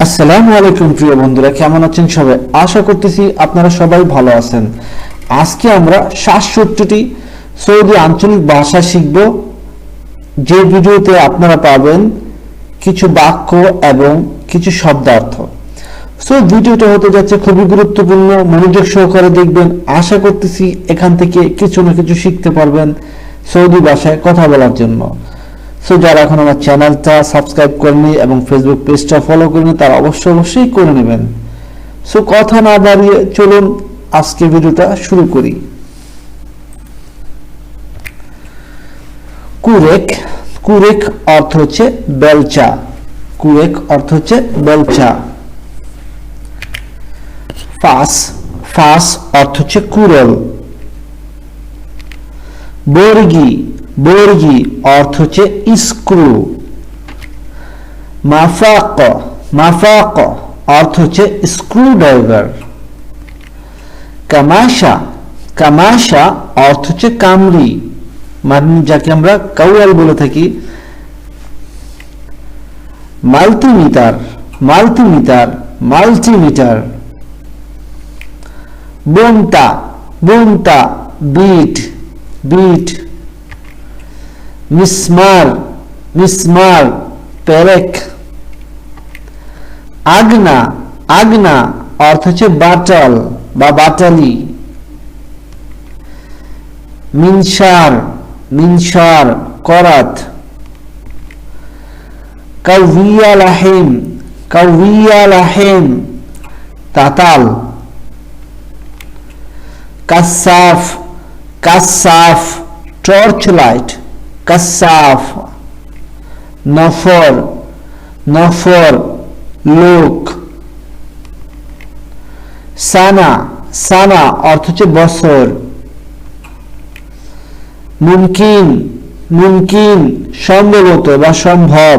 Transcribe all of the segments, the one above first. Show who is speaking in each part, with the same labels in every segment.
Speaker 1: আসসালামু আলাইকুম প্রিয় বন্ধুরা, কেমন আছেন সবাই? আশা করতেছি আপনারা সবাই ভালো আছেন। আজকে আমরা ৬৭টি সৌদি আঞ্চলিক ভাষা শিখব, যে ভিডিওতে আপনারা পাবেন কিছু বাক্য এবং কিছু শব্দার্থ। সো ভিডিওটা হতে যাচ্ছে খুবই গুরুত্বপূর্ণ, মনোযোগ সহকারে দেখবেন। আশা করতেছি এখান থেকে কিছু না কিছু শিখতে পারবেন সৌদি ভাষায় কথা বলার জন্য। সো যারা এখন আমার চ্যানেলটা সাবস্ক্রাইব করেনি এবং ফেসবুক পেজটা ফলো করেনি, তারা অবশ্যই করে নেবেন। সো কথা না বাড়িয়ে চলুন আজকে ভিডিওটা শুরু করি। কুরেক, কুরেক অর্থ হচ্ছে বেলচা। কুরেক অর্থ হচ্ছে বেলচা। ফাস, ফাস অর্থ হচ্ছে কুড়ল। বর্গি, বর্গি অর্থ হচ্ছে স্ক্রু। মাফাক, মাফাক অর্থ হচ্ছে স্ক্রু ড্রাইভার। কামাশা, কামাশা অর্থ হচ্ছে কামড়ি, মানে যাকে আমরা কাউয়াল বলে থাকি। Multimeter, multimeter, multimeter. বুনতা, বুনতা বিট, বিট। মিসমার, মিসমার পেরেক। আগনা, আগনা অর্থ হচ্ছে বাটাল বা বাটালি। মিনসার, মিনসার করাত। কাউভিয়া লাহিম, কাউভিয়া লাহিম তাতাল। কাসাফ, কাসাফ টর্চ লাইট, কাসাফ। নফর, নফর লোক। সানা, সানা অর্থ হচ্ছে বছর। মুমকিন, মুমকিন সম্ভবত বা সম্ভব।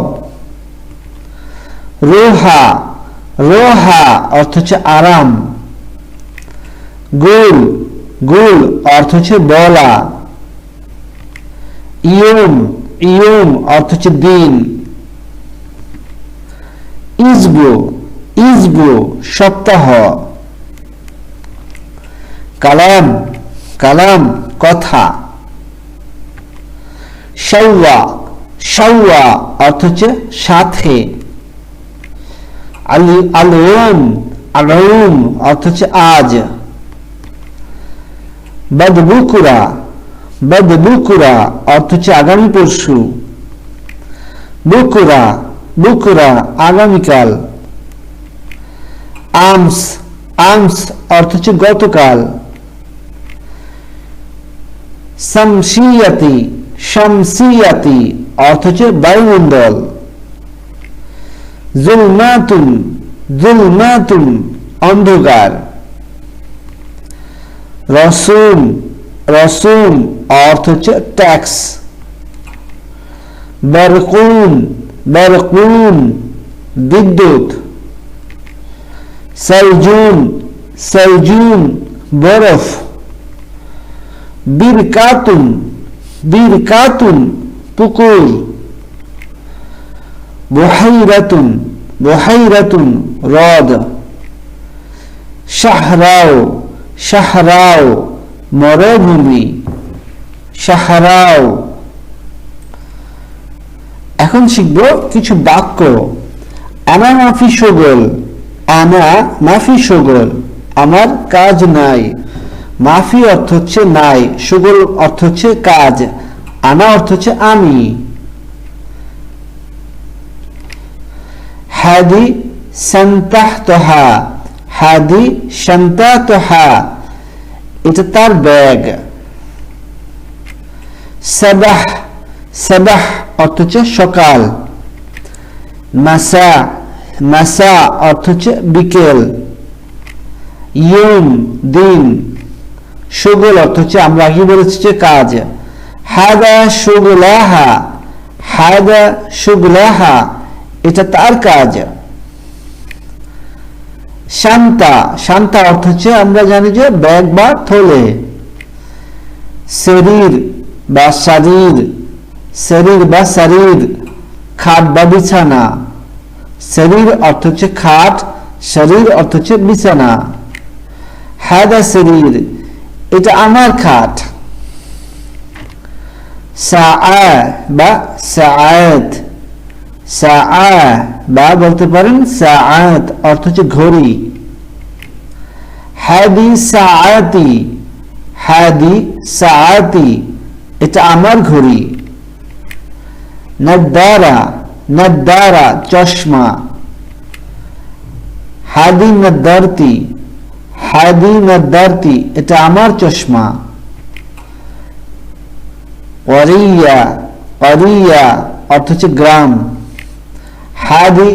Speaker 1: রোহা, রোহা অর্থ হচ্ছে আরাম। গুল, গুল অর্থ হচ্ছে বলা। ইয়ুম, ইয়ুম অর্থ হচ্ছে দিন। ইজবু, ইজবু সপ্তাহ। কালাম, কালাম কথা। শাওয়া, শাওয়া অর্থ হচ্ছে সাথে। আলি, আলম, আলম অর্থ হচ্ছে আজ। বদবুকুরা, বদবুকুরা অর্থ হচ্ছে আগামী পরশু। বুকুরা, বুকুরা আগামীকাল। আমস, আমস অর্থ হচ্ছে গতকাল। শামসিয়াতি, শামসিয়াতি অর্থ হচ্ছে বায়ুমণ্ডল। জুলমাতুন, জুলমাতুন অন্ধকার। রসুম, রসুম অর্থ হচ্ছে ট্যাক্স। বারকুন, বারকুন বিদ্যুৎ। সালজুন, সালজুন বরফ। বিরকাতুন, বিরকাতুন পুকুর। বুহাইরাতুন, বুহাইরাতুন হ্রদ। শাহরাও, শাহরাও মরুভূমি, শাহরাও। এখন শিখব কিছু বাক্য। আনা মাফি শোগল, আনা মাফি শোগল আমার কাজ নাই। মাফি অর্থ হচ্ছে নাই, শোগল অর্থ হচ্ছে কাজ, আনা অর্থ হচ্ছে আমি। হাদি সান্তাহতহা, হাদি সান্তাহতহা এটা তার ব্যাগ। সাবাহ, সাবাহ অর্থ হচ্ছে সকাল। মাসা, মাসা অর্থ হচ্ছে বিকেল। ইয়ুম দিন। শুগল অর্থ হচ্ছে আমরা আগে বলেছি যে কাজ। হাদা শুগলাহা, হাদা শুগলাহা এটা তার কাজ। শান্তা, শান্তা অর্থ হচ্ছে আমরা জানি যে ব্যাগ বা থলে। শরীর বা শরীর, শরীর বা শরীর খাট বা বিছানা। শরীর অর্থ হচ্ছে খাট, শরীর অর্থ হচ্ছে বিছানা। হাদা শরীর, এটা আমার খাট। সাআ বা সাআত, সাআ বা বলতে পারেন সাআত অর্থ হচ্ছে ঘড়ি। হাদি সাআতি, হাদি সাআতি, এটা আমার ঘড়ি। নাদ্দারা, নাদ্দারা চশমা। হাদি নাদ্দারতি, হাদি নাদ্দারতি, এটা আমার চশমা। ক্বারিয়া, ক্বারিয়া অর্থ হচ্ছে গ্রাম। হাদি,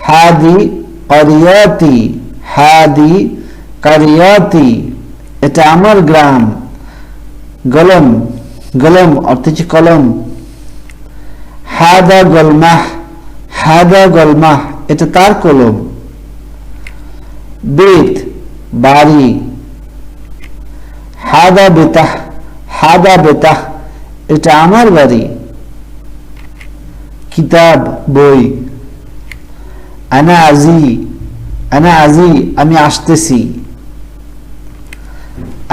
Speaker 1: হাদি ক্বারিয়াতি, হাদি ক্বারিয়াতি, এটা আমার গ্রাম। গলম, গলম অর্থ হচ্ছে কলম। হাদা গলমাহ, হাদা গলমাহ, এটা তার কলম। বেত বাড়ি। হাদা বেতাহ, হাদা বেতাহ, এটা আমার বাড়ি। কিতাব বই। আনা আজি, আনা আজি, আমি আসতেছি।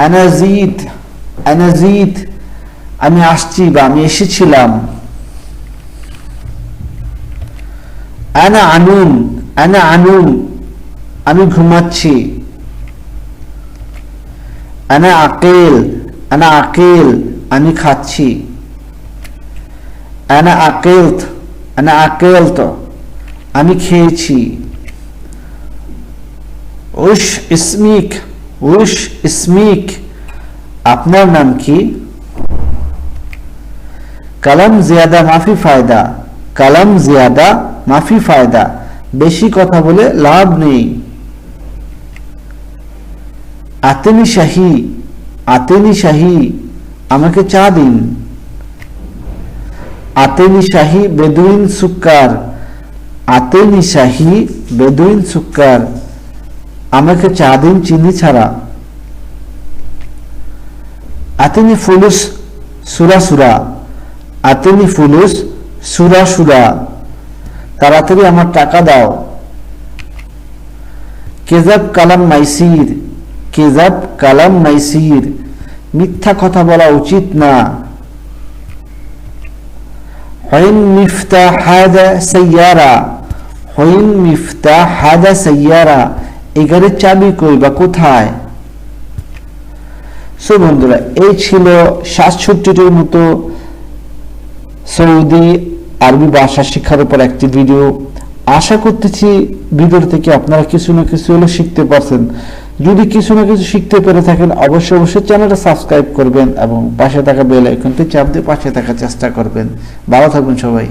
Speaker 1: আনা জিত, আনা জিত, আমি আসছি বা আমি এসেছিলাম। আনা আনুম, আনা আনুম, আমি ঘুমাচ্ছি। আনা আকিল, আনা আকিল, আমি খাচ্ছি। আনা আকিলত, আনা আকিলত, আমি খেয়েছি। উশ ইসমিক, উশ ইসমিক, আপনার নাম কি? কালাম জিয়াদা মাফি ফায়দা, কালাম জিয়াদা মাফি ফায়দা, বেশি কথা বলে লাভ নেই। আতেনি শাহী, আতেনি শাহী, আমাকে চা দিন। আতেনি শাহী বেদুইন সুক্কার, আতেনি শাহী বেদুইন সুক্কার, আমাকে চা দিন চিনি ছাড়া। আতেনি ফুলুস সুরা সুরা, আতেনি ফুলুস সুরা সুরা, তাড়াতাড়ি আমার টাকা দাও। কেজাব কালাম মাইসির, কেজাব কালাম মাইসির, মিথ্যা কথা বলা উচিত না। হইন মিফতাহ হাদা সাইয়ারা, হইন মিফতাহ হাদা সাইয়ারা, এই গাড়ির চাবি কই বা কোথায়? সো বন্ধুরা, এই ছিল ৬৭টির মতো সৌদি আরবি ভাষা শিক্ষার উপর একটি ভিডিও। আশা করতেছি ভিডিও থেকে আপনারা কিছু না কিছু হলে শিখতে পারছেন। যদি কিছু না কিছু শিখতে পেরে থাকেন অবশ্যই অবশ্যই চ্যানেলটা সাবস্ক্রাইব করবেন এবং পাশে থাকা বেল আইকনটি চাপ দিয়ে পাশে থাকার চেষ্টা করবেন। ভালো থাকবেন সবাই।